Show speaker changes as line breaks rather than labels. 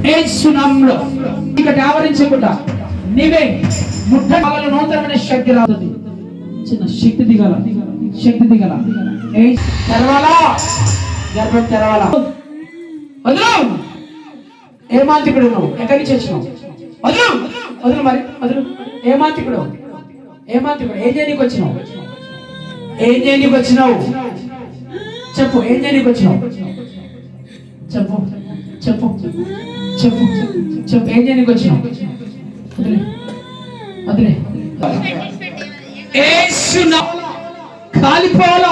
యేసు నామములో ఇక ఆవరించకుండా నీవే ముట్టగల నూతనమైన శక్తి రాదు. చిన్న శక్తి దిగల తెరవాలా, గర్భం తెరవాలా. వదులు. ఏ మాంత్రికుడు నువ్వు? ఎక్కడి నుంచి వచ్చినావు? వదులు మరి వదులు. ఏ మాంత్రికుడు? ఏం చేయడానికి వచ్చినావు? చెప్పు. ఏం చేయడానికి వచ్చినావు? చెప్పు. ఏం చేయడానికి వచ్చినావు? వదిలే. కాలిపోవాలా.